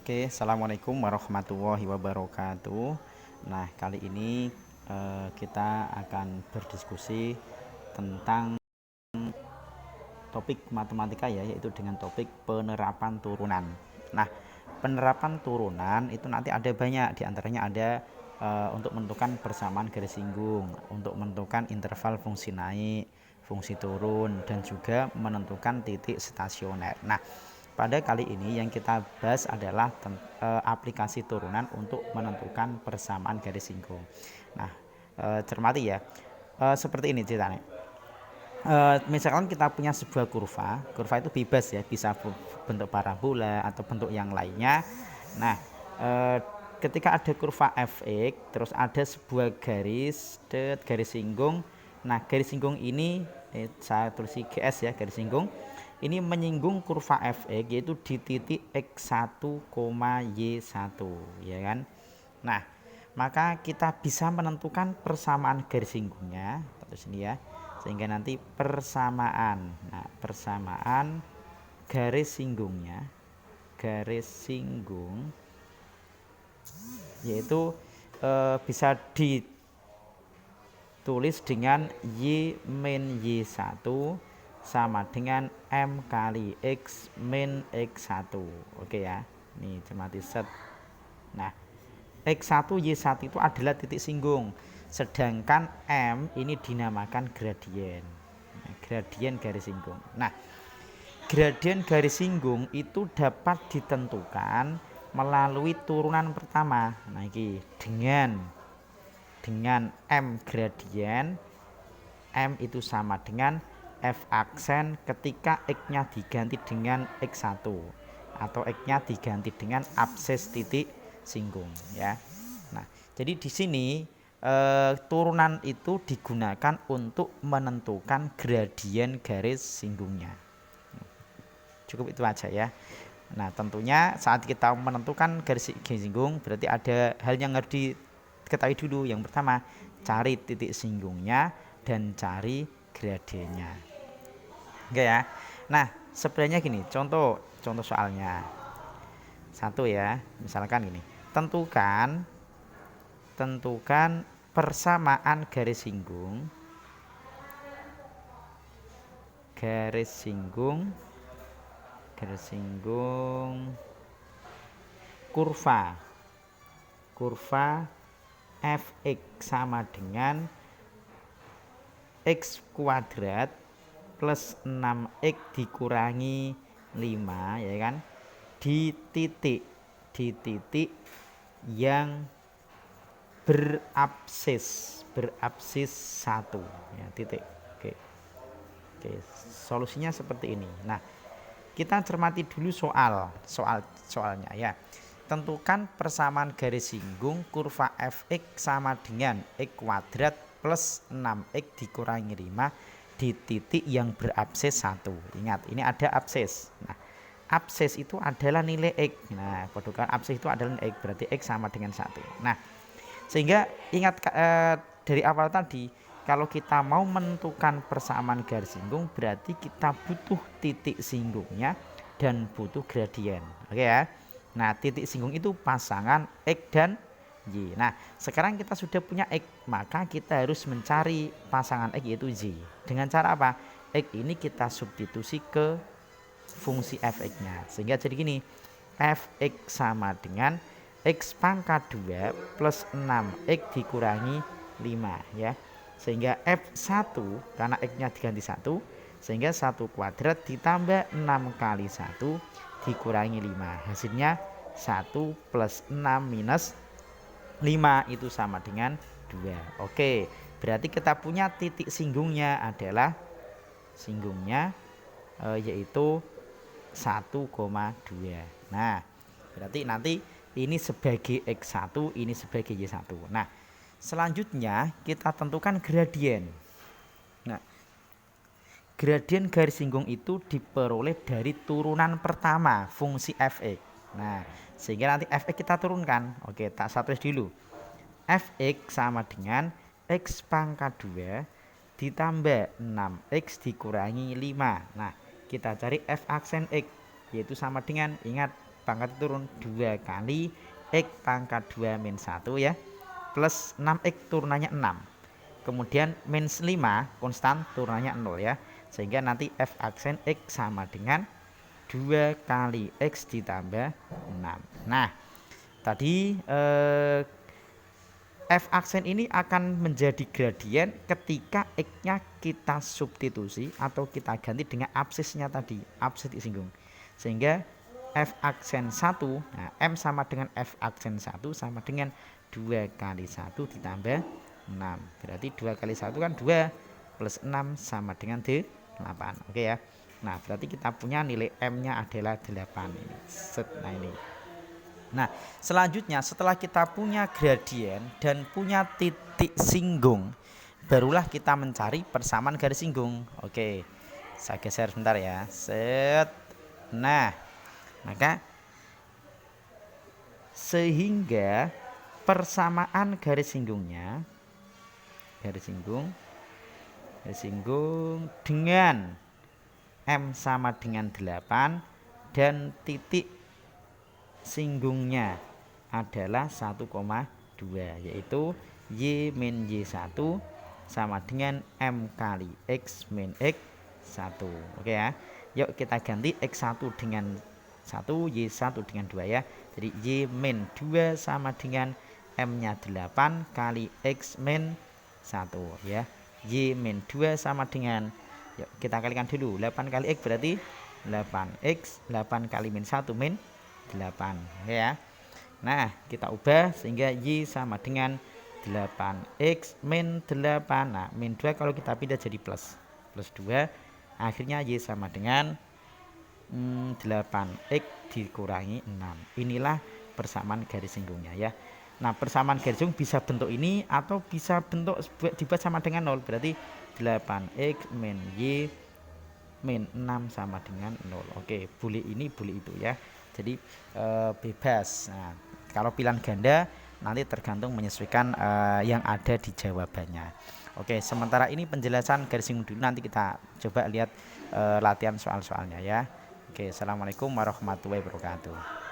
Oke, assalamualaikum warahmatullahi wabarakatuh. Nah, kali ini kita akan berdiskusi tentang topik matematika ya, yaitu dengan topik penerapan turunan. Nah, penerapan turunan itu nanti ada banyak, diantaranya ada untuk menentukan persamaan garis singgung, untuk menentukan interval fungsi naik, fungsi turun, dan juga menentukan titik stasioner. Nah, pada kali ini yang kita bahas adalah aplikasi turunan untuk menentukan persamaan garis singgung. Nah, cermati ya, seperti ini ceritanya. Misalkan kita punya sebuah kurva itu bebas ya, bisa bentuk parabola atau bentuk yang lainnya. Nah, ketika ada kurva fx, terus ada sebuah garis singgung. Nah, garis singgung ini saya tulis GS ya, garis singgung. Ini menyinggung kurva fx yaitu di titik x1, y1, ya kan? Nah, maka kita bisa menentukan persamaan garis singgungnya, terus ini ya, sehingga nanti persamaan. Nah, persamaan garis singgungnya, garis singgung yaitu bisa ditulis dengan y min y1 sama dengan m kali x min x1. Oke ya, nih cermati set. Nah, x1 y1 itu adalah titik singgung, sedangkan m ini dinamakan gradien. Nah, gradien garis singgung. Nah, gradien garis singgung itu dapat ditentukan melalui turunan pertama. Nah, ini dengan m gradien, m itu sama dengan f aksen ketika x-nya diganti dengan x1 atau x-nya diganti dengan absis titik singgung ya. Nah, jadi di sini turunan itu digunakan untuk menentukan gradien garis singgungnya. Cukup itu aja ya. Nah, tentunya saat kita menentukan garis singgung berarti ada hal yang harus diketahui dulu. Yang pertama, cari titik singgungnya dan cari gradiennya. Oke ya. Nah, sebenarnya gini, contoh soalnya. Satu ya, misalkan gini. Tentukan persamaan garis singgung kurva fx sama dengan x kuadrat plus 6x dikurangi 5 ya kan, di titik yang berabsis 1 ya, titik. Oke, solusinya seperti ini. Nah, kita cermati dulu soalnya ya. Tentukan persamaan garis singgung kurva fx sama dengan x kuadrat plus 6x dikurangi 5 di titik yang berabsis 1. Ingat, ini ada absis. Nah, absis itu adalah nilai x. Nah, kedudukan absis itu adalah nilai x, berarti x sama dengan 1. Nah, sehingga ingat dari awal tadi, kalau kita mau menentukan persamaan garis singgung berarti kita butuh titik singgungnya dan butuh gradien. Oke ya. Nah, titik singgung itu pasangan x dan y. Nah, sekarang kita sudah punya x, maka kita harus mencari pasangan x yaitu y. Dengan cara apa? X ini kita substitusi ke fungsi fx-nya. Sehingga jadi gini, fx sama dengan x pangkat 2 plus 6x dikurangi 5 ya. Sehingga f1 karena x-nya diganti 1, sehingga 1 kuadrat ditambah 6 kali 1 dikurangi 5. Hasilnya 1 plus 6 minus 5 itu sama dengan 2. Oke, berarti kita punya titik singgungnya adalah yaitu 1,2. Nah, berarti nanti ini sebagai x1, ini sebagai y1. Nah, selanjutnya kita tentukan gradien. Nah, gradien garis singgung itu diperoleh dari turunan pertama fungsi fx. Nah, sehingga nanti fx kita turunkan. Oke, tak satuin dulu. Fx sama dengan x pangkat 2 ditambah 6x dikurangi 5. Nah, kita cari f aksen x, yaitu sama dengan, ingat, pangkat turun 2 kali X pangkat 2 min 1 ya, plus 6X turunannya 6. Kemudian min 5 konstan turunannya 0 ya. Sehingga nanti F aksen X sama dengan 2 kali X ditambah 6. Nah, tadi F aksen ini akan menjadi gradien ketika X-nya kita substitusi atau kita ganti dengan absisnya tadi, absis disinggung. Sehingga F aksen 1, nah M sama dengan F aksen 1 sama dengan 2 kali 1 ditambah 6. Berarti 2 kali 1 kan 2 plus 6 sama dengan 8. Oke ya. Nah, berarti kita punya nilai M-nya adalah 8 ini. Set, nah ini. Nah, selanjutnya setelah kita punya gradien dan punya titik singgung, barulah kita mencari persamaan garis singgung. Oke, saya geser sebentar ya. Set. Nah, maka sehingga persamaan garis singgungnya, garis singgung dengan M sama dengan 8 dan titik singgungnya adalah 1,2, yaitu Y min Y1 sama dengan M kali X min X1. Oke ya. Yuk kita ganti X1 dengan 1, Y1 dengan 2 ya. Jadi Y min 2 sama dengan M nya 8 kali X min 1 ya. Y min 2 sama dengan, yuk kita kalikan dulu, 8 kali X berarti 8X, 8 kali min 1 min 8 ya. Nah, kita ubah sehingga Y sama dengan 8X min 8. Nah, min 2 kalau kita pindah jadi plus 2. Akhirnya Y sama dengan 8X dikurangi 6. Inilah persamaan garis singgungnya ya. Nah, persamaan garis singgung bisa bentuk ini atau bisa bentuk dibuat sama dengan 0. Berarti 8X min Y min 6 sama dengan 0. Oke, boleh ini boleh itu ya. Jadi bebas. Nah, kalau pilihan ganda nanti tergantung menyesuaikan yang ada di jawabannya. Oke, sementara ini penjelasan garis singgung dulu, nanti kita coba lihat latihan soal-soalnya ya. Oke, assalamualaikum warahmatullahi wabarakatuh.